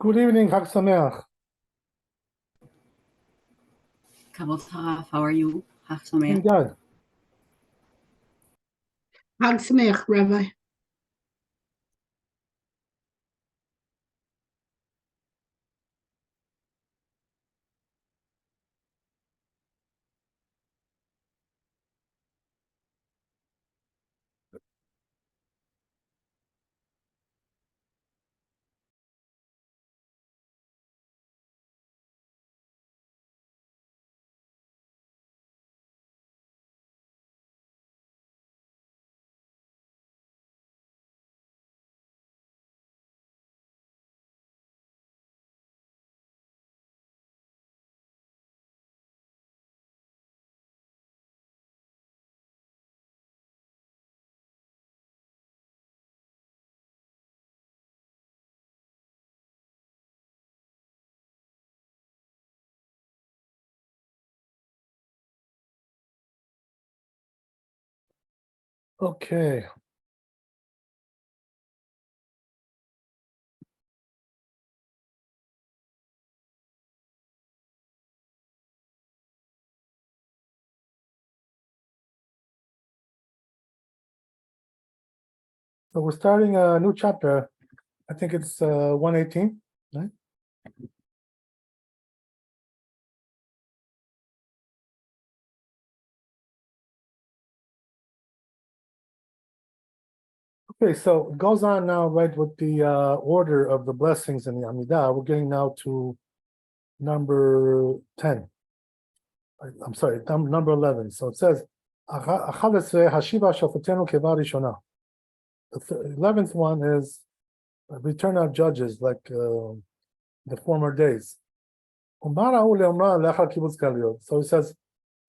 Good evening, Chag Sameach. Kavod Haraf, how are you? Chag Thank Sameach. God. Chag Sameach, Rabbi. Okay. So we're starting a new chapter. I think it's 118, right? Okay, so it goes on now, right, with the order of the blessings in the Amidah. We're getting now to number 10. I'm sorry, number 11. So it says, Hashiva Shofetenu Keva Rishona. The 11th one is return our judges like the former days. So he says,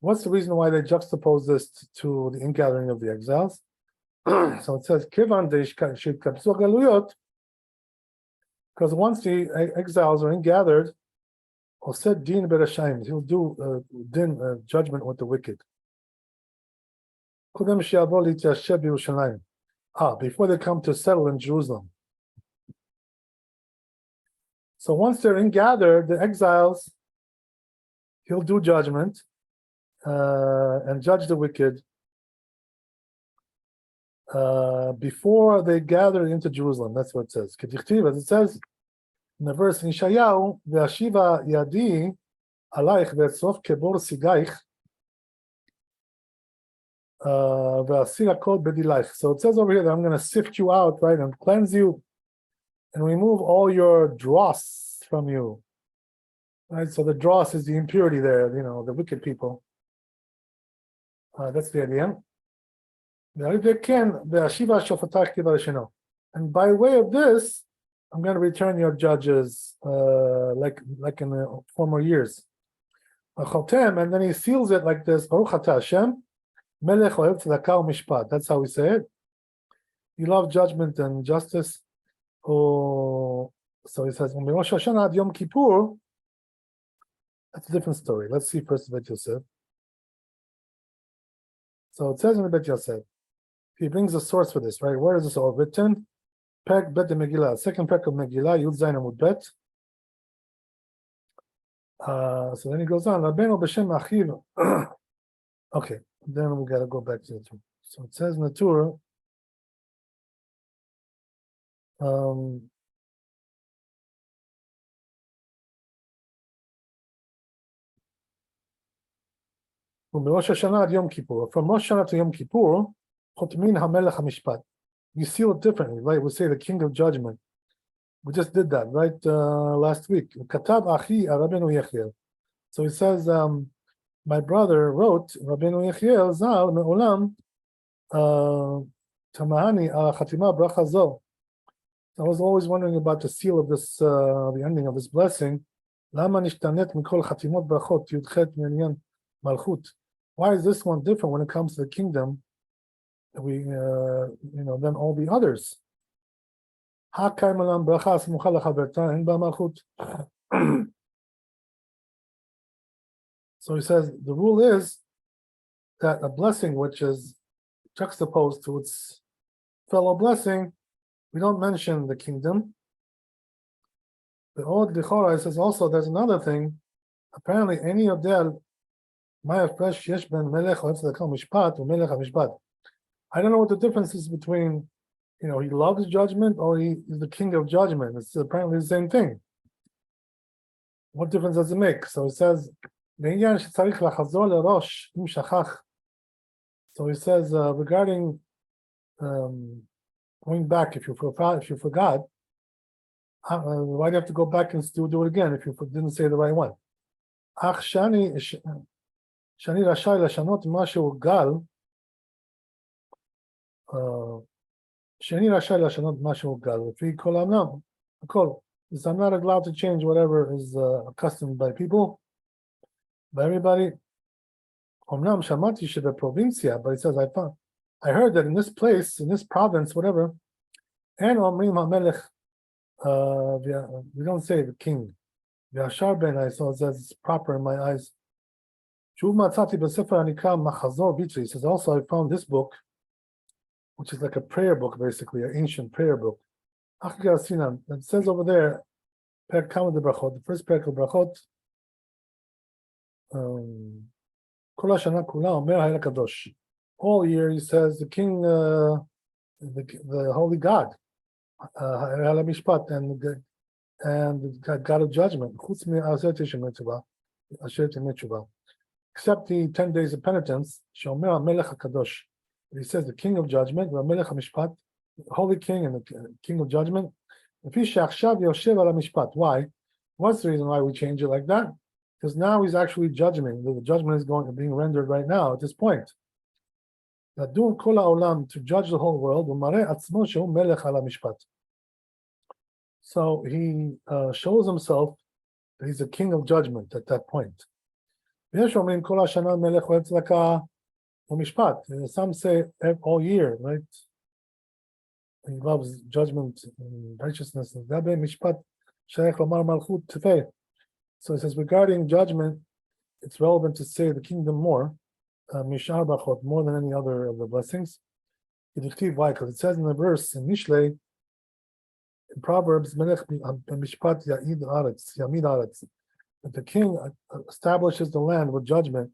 what's the reason why they juxtapose this to the ingathering of the exiles? So it says, because once the exiles are ingathered, he'll do judgment with the wicked. Before they come to settle in Jerusalem. So once they're ingathered, the exiles, he'll do judgment and judge the wicked before they gather into Jerusalem. That's what it says. As it says in the verse in Yeshayahu, Ve'ashiva yadi alayich ve'etzof kebor sigaich ve'asir hakol bedilaich. So it says over here that I'm going to sift you out, right, and cleanse you and remove all your dross from you. Right, so the dross is the impurity there, the wicked people. That's the idea. And by way of this, I'm going to return your judges like in the former years. And then he seals it like this. That's how we say it. You love judgment and justice. So he says, Yom Kippur. That's a different story. Let's see first Bet Yosef. So it says in the Bet Yosef, he brings a source for this, right? Where is this all written? Pek Bet de Megillah, second pek of Megillah, Yud Zayin Amud Bet. So then he goes on, Rabbeinu b'shem achiv. Okay, then we got to go back to the Torah. So it says in the Torah, from Rosh Hashanah to Yom Kippur, from Rosh Hashanah to Yom Kippur, Chotmin HaMelech HaMishpat. We seal it differently, right? We say the King of Judgment. We just did that, right? Last week. Katav Achi Rabbeinu Yechiel. So he says, my brother wrote, Rabbeinu Yechiel Zal Me'olam Tamahani Al Chatima Bracha Zo. I was always wondering about the seal of this, the ending of this blessing. Lama nishtanet mikol chatimot brachot yudchet minyan malchut. Why is this one different when it comes to the kingdom? We, than all the others. So he says the rule is that a blessing which is juxtaposed to its fellow blessing, we don't mention the kingdom. The old Lichora says also there's another thing. Apparently, any of them, I don't know what the difference is between, he loves judgment or he is the king of judgment. It's apparently the same thing. What difference does it make? So it says, so he says regarding going back, if you forgot, why do you have to go back and still do it again if you didn't say the right one? שאני רשאי לשנות משהו גל, שאני רשאי לשנות משהו גל, לפי כל העולם, הכל. So I'm not allowed to change whatever is accustomed by people, by everybody. אמנם שמעתי שבפרובינציה, but it says I heard that in this place, in this province, whatever, אין אומרים המלך, we don't say the king. והשאר בעיניי, so it says it's proper in my eyes. שוב מצאתי בספר הנקרא מחזור ביטרי. He says also I found this book, which is like a prayer book, basically, an ancient prayer book. It says over there, פרק כמה דברכות, the first פרק of ברכות, כל השנה כולה אומר האל הקדוש. All year he says the king, the holy God, האל המשפט, and the God of judgment, חוץ מעשר תשמי תשובה, אשר תשמי תשובה. Except the 10 days of penitence, שאומר המלך הקדוש. He says the king of judgment, והמלך המשפט, the holy king and the king of judgment. לפי שעכשיו יושב על המשפט. Why? What's the reason why we change it like that? Because now he's actually judging. The judgment is being rendered right now at this point. לדון כל העולם, to judge the whole world, ומראה עצמו שהוא מלך על המשפט. So he shows himself that he's a king of judgment at that point. ויש אומרים כל השנה מלך אוהב צדקה ומשפט. Some say all year, right? He loves judgment and righteousness. דבי משפט שייך לומר מלכות תפה. So he says regarding judgment, it's relevant to say the kingdom more, משאר ברכות, more than any other of the blessings. Why? Because it says in the verse in Mishlei, in Proverbs, melech b'mishpat ya'id haaretz, yamid haaretz, that the king establishes the land with judgment.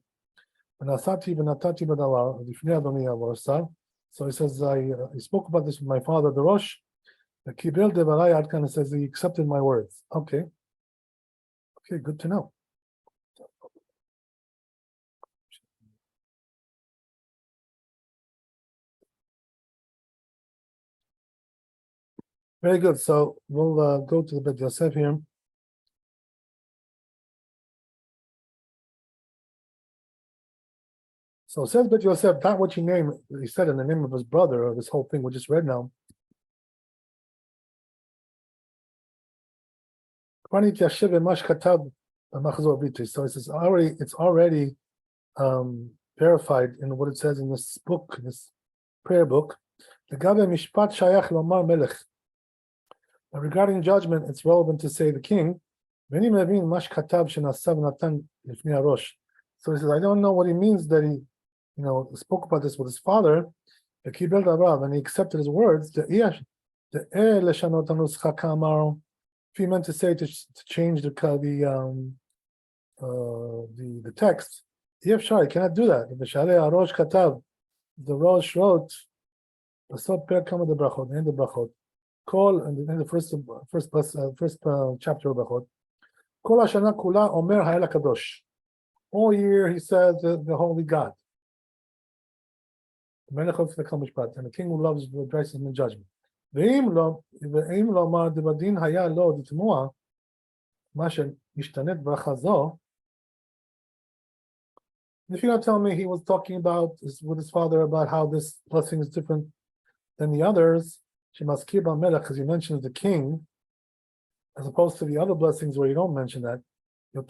V'nasati v'natati b'davar lifnei Adoni avosar. So he says, I spoke about this with my father, the Rosh. The kibel devarai ad kan says he accepted my words. Okay, good to know. Very good. So we'll go to the Bet Yosef here. So says Bet Yosef, not what he said in the name of his brother, or this whole thing we just read now. So it says it's already verified in what it says in this book, this prayer book. Regarding judgment, it's relevant to say the king. So he says, I don't know what he means that he, spoke about this with his father, and he accepted his words. If he meant to say to change the text, he cannot do that. The Rosh wrote, call in the first chapter of Bechot. Kol hashana kula omer ha'el hakadosh. All year he says the holy God. And the king who loves righteousness and judgment. Ve'im lo mar devadin haya lo ditmua ma sheyishtanet bracha zo. If you're not telling me he was talking about with his father about how this blessing is different than the others, because he mentions the king, as opposed to the other blessings where you don't mention that. So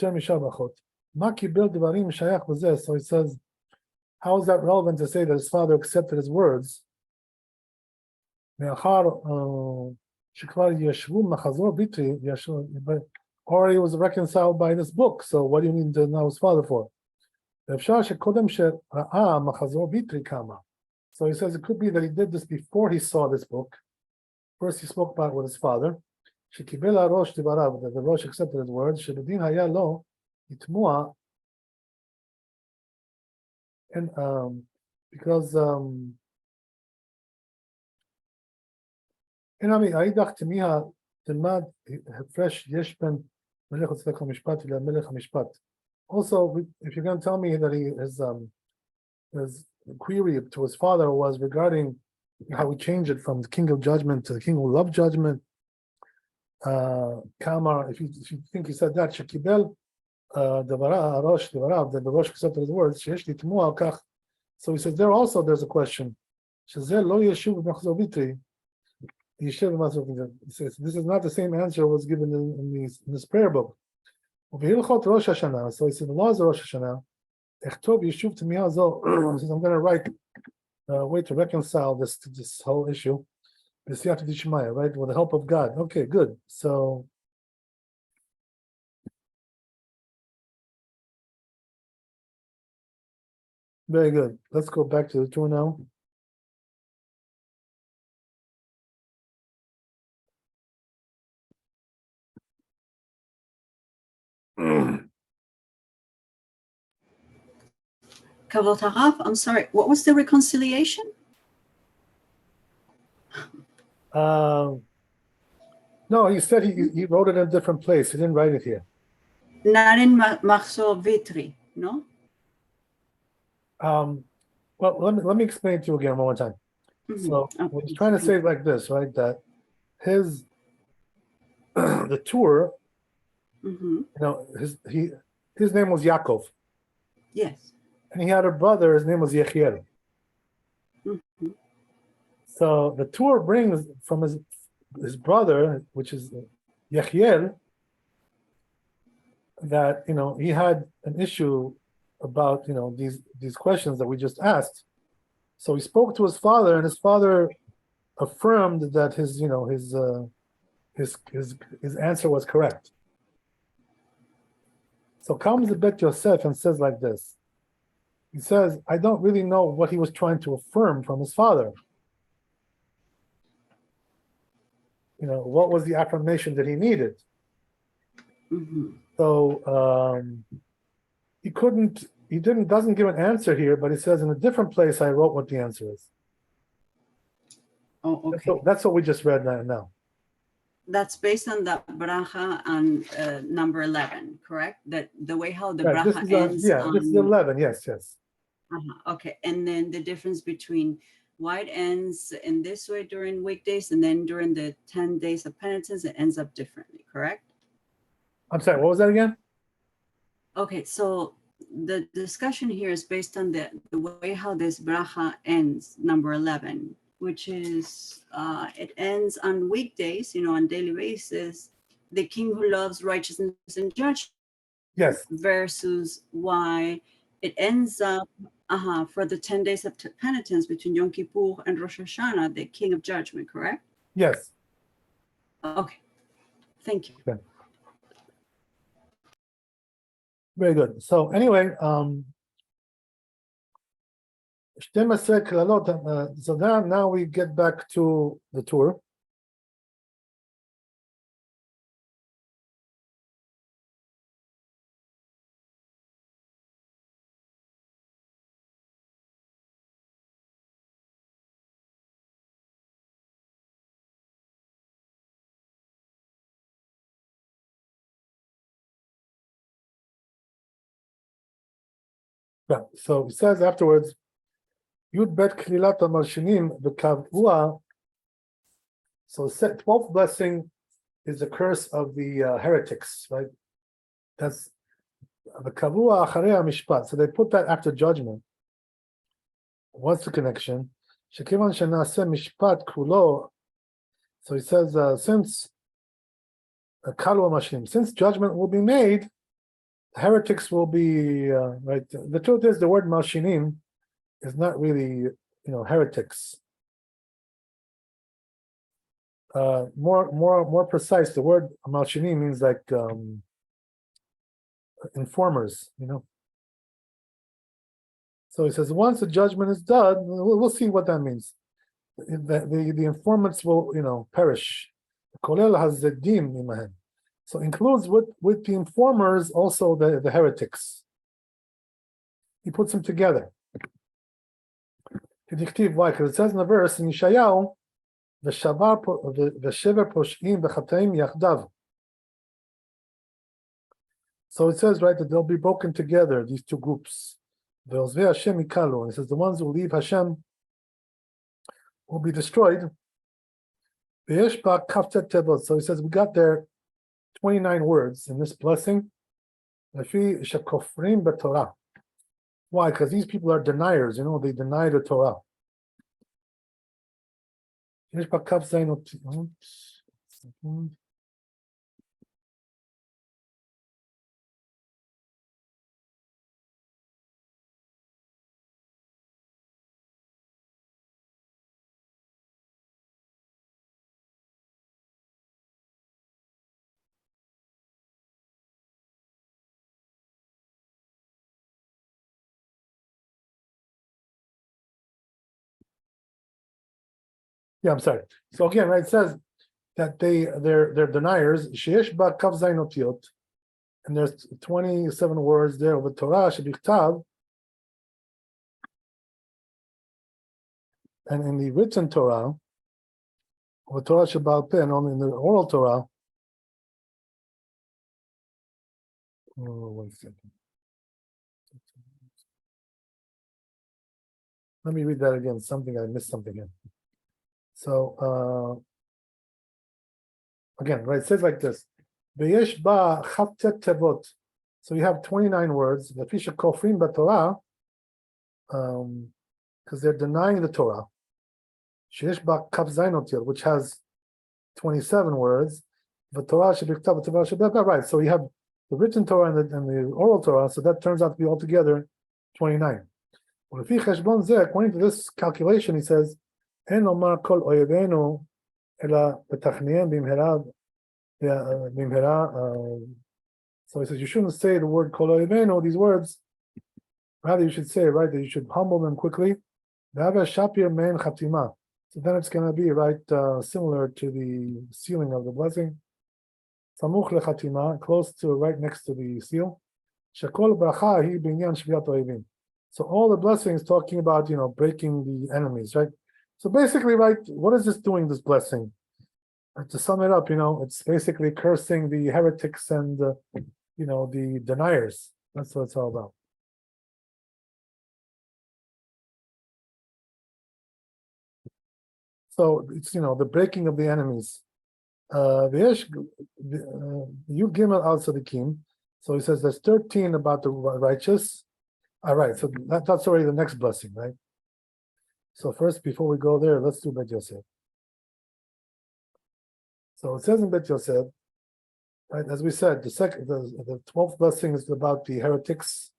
he says, how is that relevant to say that his father accepted his words? Or he was reconciled by this book, so what do you need to know his father for? So he says it could be that he did this before he saw this book. First he spoke about it with his father. שקיבל הראש דבריו, that the Rosh accepted his words, שבדין היה לו לתמוע, and because האידך תמיהה תלמד הפרש יש בין מלך הצדק המשפט למלך המשפט. Also, if you're going to tell me that his query to his father was regarding how he changed it from the king of judgment to the king who loved judgment, Kamar, if you think he said that, שקיבל הראש דבריו, that the Rosh accepted his words, שיש לי תמוה על כך. So he says there also there's a question, שזה לא ישוב במחזור ויטרי, ישב במחזור ויטרי. He says this is not the same answer was given in this prayer book. ובהלכות ראש השנה, so he said the laws of Rosh Hashanah, אכתוב ישוב תמיהה זו, he says I'm going to write a way to reconcile this whole issue, b'siyata d'shmaya, right, with the help of God. Okay, good. So very good. Let's go back to the tour now. Kavod Harav, I'm sorry, what was the reconciliation? No, he said he wrote it in a different place. He didn't write it here. Not in Machzor Vitri, no? Well, let me explain it to you again one more time. So what he's trying to say like this, right? That his the tour, his name was Yaakov. Yes. And he had a brother, his name was Yechiel. So the tour brings from his brother, which is Yechiel, that he had an issue about these questions that we just asked. So he spoke to his father, and his father affirmed that his answer was correct. So comes the Bet Yosef and says like this. He says, I don't really know what he was trying to affirm from his father. What was the affirmation that he needed? So he doesn't give an answer here, but he says in a different place, I wrote what the answer is. Oh, okay. That's what we just read now. That's based on the bracha on number 11, correct? That the way how the bracha ends. This is 11. Yes. Okay, and then the difference between why it ends in this way during weekdays and then during the 10 days of penitence, it ends up differently, correct? I'm sorry, what was that again? Okay, so the discussion here is based on the way how this bracha ends, number 11, which is it ends on weekdays, on daily basis, the king who loves righteousness and judgment. Yes. Versus why it ends up for the 10 days of penitence between Yom Kippur and Rosh Hashanah, the king of judgment, correct? Yes. Okay, thank you. Okay. Very good. So anyway, so now we get back to the tour. Yeah, so it says afterwards, Yud Bet Klilat Malshinim V'Kavua. So 12th blessing is the curse of the heretics, right? That's the Kavua Acharei Mishpat. So they put that after judgment. What's the connection? Shekivan Shenaseh Mishpat Kulo. So he says, since judgment will be made, heretics will be right. The truth is, the word malshinim is not really, heretics. More precise, the word malshinim means like informers. So he says, once the judgment is done, we'll see what that means. The informants will, perish. Kolel hazedim imahem. So includes with the informers also the heretics. He puts them together. Why? Because it says in the verse in Yeshayahu, v'shever posh'im v'chateim yachdav. So it says, right, that they'll be broken together, these two groups. Ve'ozvei Hashem ikalu. It says the ones who leave Hashem will be destroyed. Ve'yesh ba kaftet tevot. So he says we got there 29 words in this blessing. Lefi shekofrim b'Torah. Why? Because these people are deniers, they deny the Torah. Yesh ba kaf zayin ot. Yeah, I'm sorry. So again, right, it says that they're deniers. Sheyesh ba kaf zayin otiot, and there's 27 words there of the Torah shebichtav, and in the written Torah, or Torah shebal peh, and only in the oral Torah. Oh, 1 second. Let me read that again. I missed something here. So again, right, it says like this. Ve'yesh ba chavtet tevot. So you have 29 words. Lefi shekofrim b'Torah, because they're denying the Torah. Sheyesh ba kaf zayin otiot, which has 27 words. The Torah shebichtav, Torah shebal. Right. So you have the written Torah and the oral Torah. So that turns out to be altogether 29. According to this calculation, he says, "En omar kol oyevenu ela betachniim bimhera." So he says you shouldn't say the word kol oyevenu, these words. Rather, you should say, right, that you should humble them quickly. Shapir mein chatima. So then it's going to be right similar to the sealing of the blessing. Samuch lechatima, close to, right next to the seal. Shekol bracha hi binyan shviat oivim. So all the blessings talking about, breaking the enemies, right? So basically, right, what is this doing, this blessing? To sum it up, it's basically cursing the heretics and, the deniers. That's what it's all about. So it's, the breaking of the enemies. Yud Gimel al Tzadikim. So he says there's 13 about the righteous. All right, so that's already the next blessing, right? So first, before we go there, let's do Bet Yosef. So it says in Bet Yosef, right, as we said, the 12th blessing is about the heretics.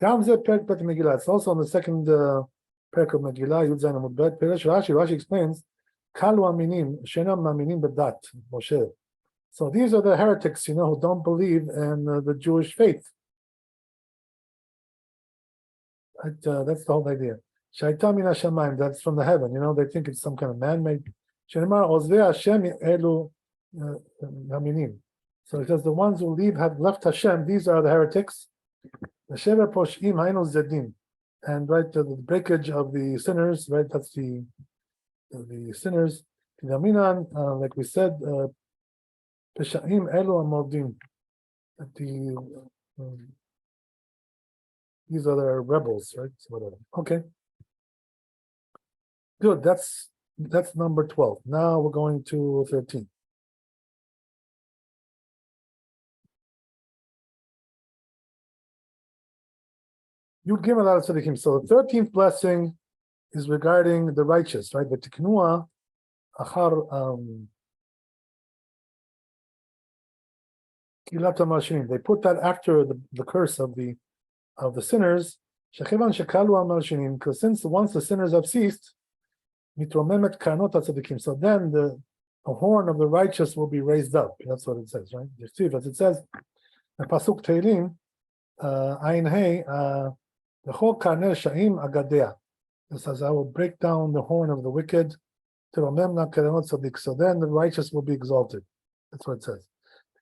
It's also on the second perk of Megillah, Yud Zayin Amud Bet. Rashi explains, Kalu Aminim, Shenam Maminim Bedat, Moshe. So these are the heretics, who don't believe in the Jewish faith. That's the whole idea. Shaita min hashamayim, that's from the heaven. They think it's some kind of man-made. Shenamar ozvei Hashem elu haminim. So it says the ones who have left Hashem. These are the heretics. The shever poshim hainu zedim, and right the breakage of the sinners. Right, that's the sinners. Like we said. Peshaim elu amordim. These are the rebels, right? So whatever. Okay. Good. That's number 12. Now we're going to 13. Yud Gimel al Tzadikim. So the 13th blessing is regarding the righteous, right? The tiknua achar they put that after the curse of the sinners, because since once the sinners have ceased, so then the horn of the righteous will be raised up. That's what it says, right? As it says in Pasuk Teilim, Ayin Hey, the whole karneh sha'im agadea. It says, I will break down the horn of the wicked. תרוממנה קרנות צדיק. So then the righteous will be exalted. That's what it says.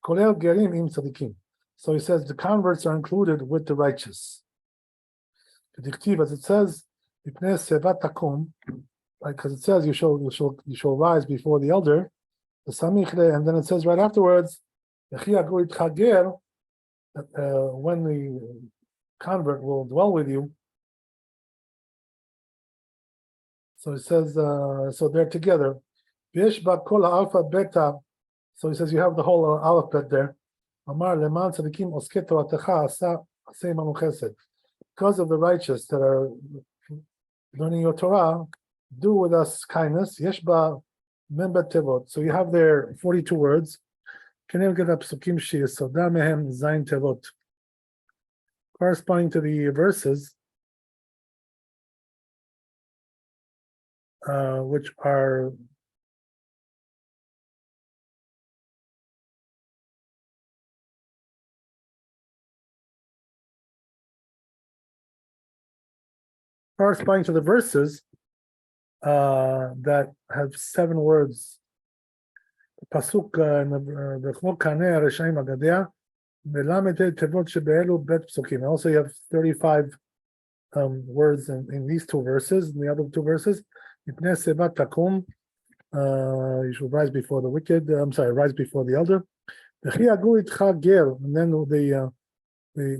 כולל גרים עם צדיקים. So he says the converts are included with the righteous. כדכתיב, as it says, מפני שיבה תקום, because it says you shall rise before the elder, and then it says right afterwards, when the convert will dwell with you. So it says, so they're together. So he says you have the whole alphabet there. Because of the righteous that are learning your Torah, do with us kindness. Yeshba member tevot. So you have there 42 words. Corresponding to the verses, which are that have 7 words. Pasuk v'chmo kaneh reshaim agadea melamed tevot shebe'elu bet psukim. Also, you have 35 words in these 2 verses. In the other 2 verses, mipnei sevat takum, you should rise before the wicked. Rise before the elder. V'chi yagur itcha ger, and then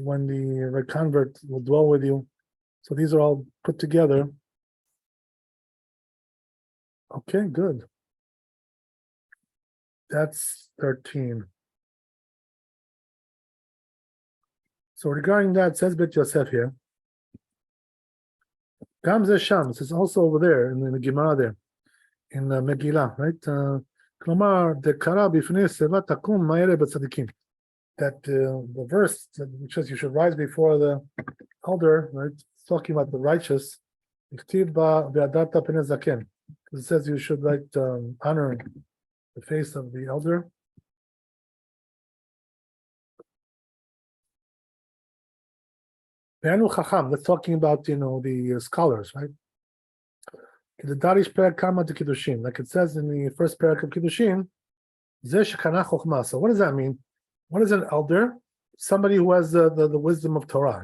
when the convert will dwell with you. So these are all put together. Okay, good. That's 13. So regarding that, says Bet Yosef here. Gam ze sham. This is also over there in the Gemara there, in Megillah, right? Klomar dekara b'fnei seva takum ma'ere b'tzadikim. That the verse which says you should rise before the elder, right? It's talking about the righteous. Ichtiv ba be'adata pnei zaken. It says you should honor the face of the elder. That's talking about the scholars, right? The Darish Perak Kama to Kiddushin, like it says in the first Perak of Kiddushin. So what does that mean? What is an elder? Somebody who has the wisdom of Torah,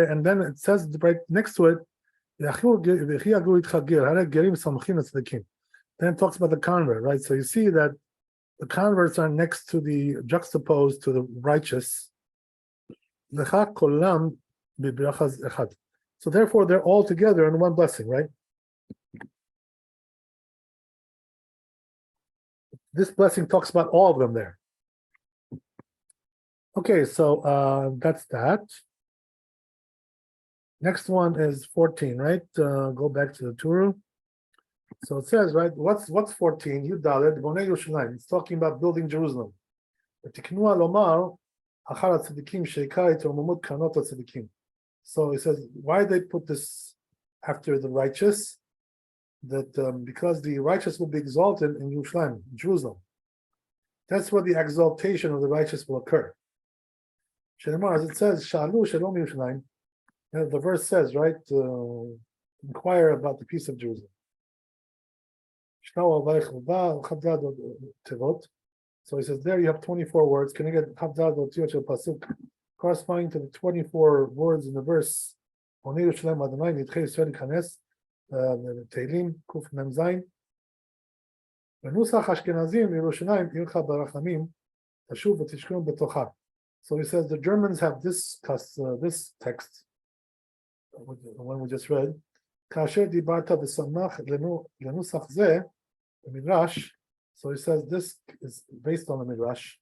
And then it says right next to it. Then it talks about the convert, right? So you see that the converts are next to juxtaposed to the righteous. So therefore, they're all together in one blessing, right? This blessing talks about all of them there. Okay, so that's that. Next one is 14, right? Go back to the Torah. So it says, right, what's 14? Yudalet Bonei Yerushalayim. It's talking about building Jerusalem. So it says, why they put this after the righteous? That because the righteous will be exalted in Yerushalayim, Jerusalem. That's where the exaltation of the righteous will occur. As it says, Shalu Shalom Yerushalayim. The verse says, right, inquire about the peace of Jerusalem. So he says there you have 24 words. Can you get pasuk corresponding to the 24 words in the verse? Teilim Kuf Mem Zayin. So he says the Germans have this text, when we just read, כאשר דיברת ושמח לנוסח זה, במדרש, so he says this is based on the midrash.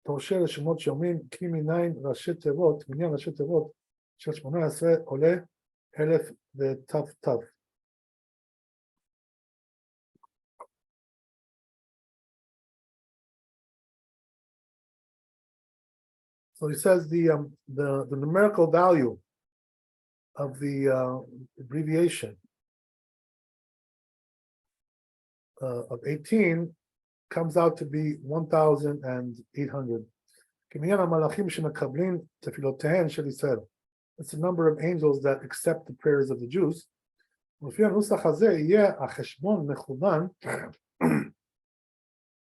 תורשה לשמות שאומרים, כי מניין ראשי תיבות, מניין ראשי תיבות, של 18 עולה 1000 ותו. So he says the numerical value of the abbreviation of 18 comes out to be 1,800. It's the number of angels that accept the prayers of the Jews. לפי הנוסח הזה יהיה החשבון מכוון.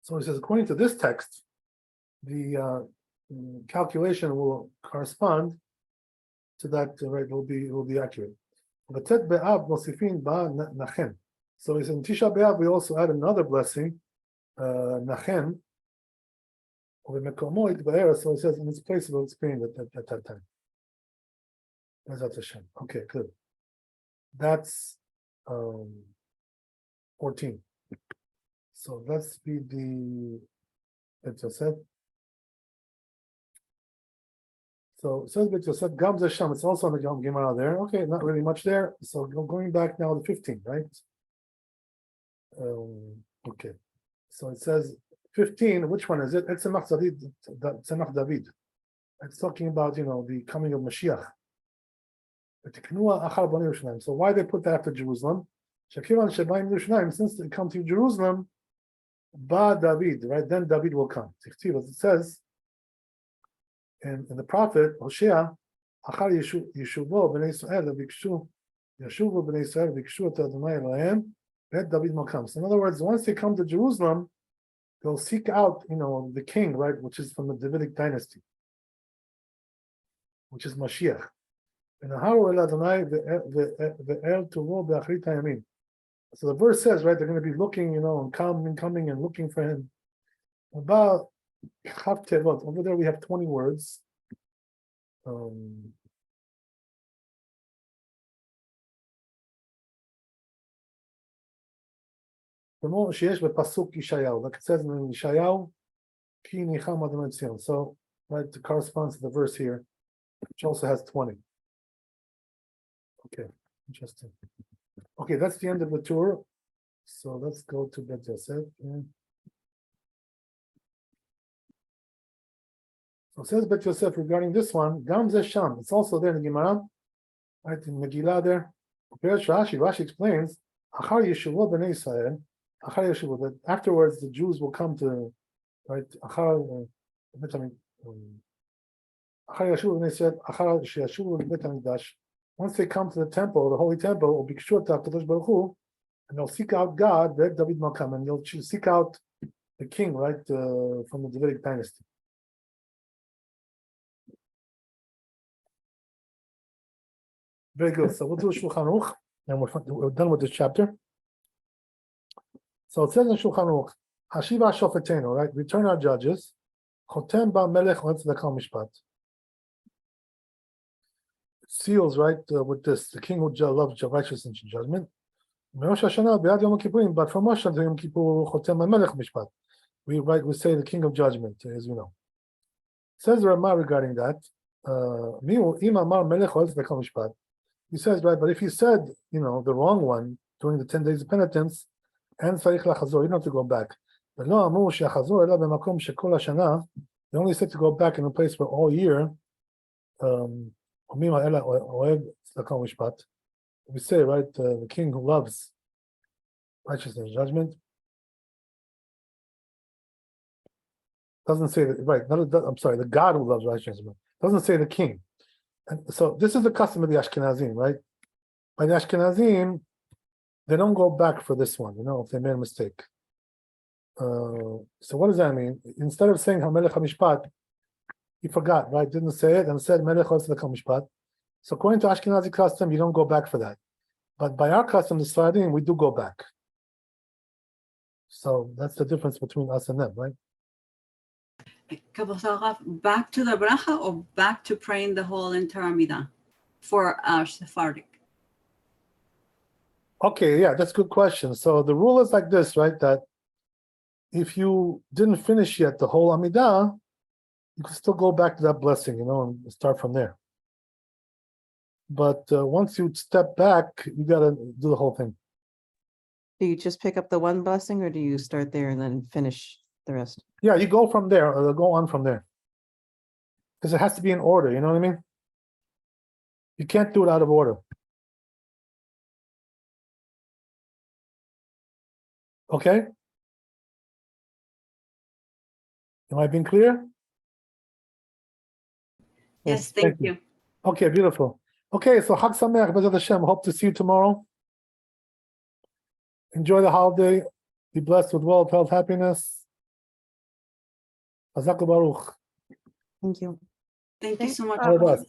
So he says, according to this text, the calculation will correspond to that, right? It will be accurate. בט' באב מוסיפין בה נחם. So he says, in Tisha B'Av we also add another blessing, נחם. ובמקומו יתבאר, so he says, in its place we'll explain it at that time. Okay, good. That's 14. So let's be the Bet Yosef. So it says Bet Yosef, Gam Zesham, it's also on the Gemara there. Okay, not really much there. So going back now to 15, right? Okay. So it says 15, which one is it? It's Tzemach David. It's talking about, the coming of Mashiach. So why they put that after Jerusalem? Since they come to Jerusalem, Ba David, right? Then David will come. As it says in the prophet Hosea, Achar Yeshuvo b'nei Yisrael v'yikshu Yeshuvo b'nei Yisrael v'yikshu et Adonai Elohem, then David will come. So in other words, once they come to Jerusalem, they'll seek out, the king, right, which is from the Davidic dynasty, which is Mashiach. And so the verse says, right, they're going to be looking, and coming and looking for him. About over there we have 20 words. Like it says in Yeshayahu, so right, it corresponds to the verse here, which also has 20. Okay, interesting. Okay, that's the end of the tour. So let's go to Bet Yosef. So it says Bet Yosef regarding this one, Gam Zesham, it's also there in the Gemara, right, in Megillah there. Rashi explains, Achar Yeshua b'nei Yisrael, Achar Yeshua, that afterwards the Jews will come to, right, Achar Yeshua b'nei Yisrael, Achar Yeshua b'nei Hamikdash. Once they come to the temple, the holy temple, and they'll seek out God, David Malkam, and they'll seek out the king, right, from the Davidic dynasty. Very good. So we'll do Shulchan Aruch, and we're done with this chapter. So it says in Shulchan Aruch, Hashiva Shofetenu, right? Return our judges. Chotem ba melech tzedakah mishpat. Seals, right, with this, the king who loves righteousness and judgment. But from Rosh Hashanah to Yom Kippur, Chotem ba melech mishpat. We say the king of judgment, as you know. Says the Rabbi regarding that. He says, right, but if he said, the wrong one during the 10 days of penitence, and tzarich lachazor, you don't have to go back. But no, amru she'achazor ela b'makom shekol hashana. They only said to go back in a place for all year. We say, right, the king who loves righteousness and judgment. Doesn't say that, right? I'm sorry, the God who loves righteousness doesn't say the king. And so this is the custom of the Ashkenazim, right? By the Ashkenazim, they don't go back for this one, if they made a mistake. So what does that mean? Instead of saying Hamelech HaMishpat, he forgot, right? Didn't say it and said Melech HaMishpat. So according to Ashkenazi custom, you don't go back for that. But by our custom, the Sfaradim, we do go back. So that's the difference between us and them, right? Back to the bracha or back to praying the whole entire Amidah for our Sephardic? Okay, yeah, that's a good question. So the rule is like this, right? That if you didn't finish yet the whole Amidah, you can still go back to that blessing, and start from there. But once you step back, you got to do the whole thing. Do you just pick up the one blessing, or do you start there and then finish the rest? Yeah, you go from there, or go on from there. Because it has to be in order, you know what I mean? You can't do it out of order. Okay? Am I being clear? Yes, thank you. Okay, beautiful. Okay, so Chag Sameach, B'ezrat Hashem. Hope to see you tomorrow. Enjoy the holiday. Be blessed with wealth, health, happiness. Hazak Baruch. Thank you. Thank you so much. All the best.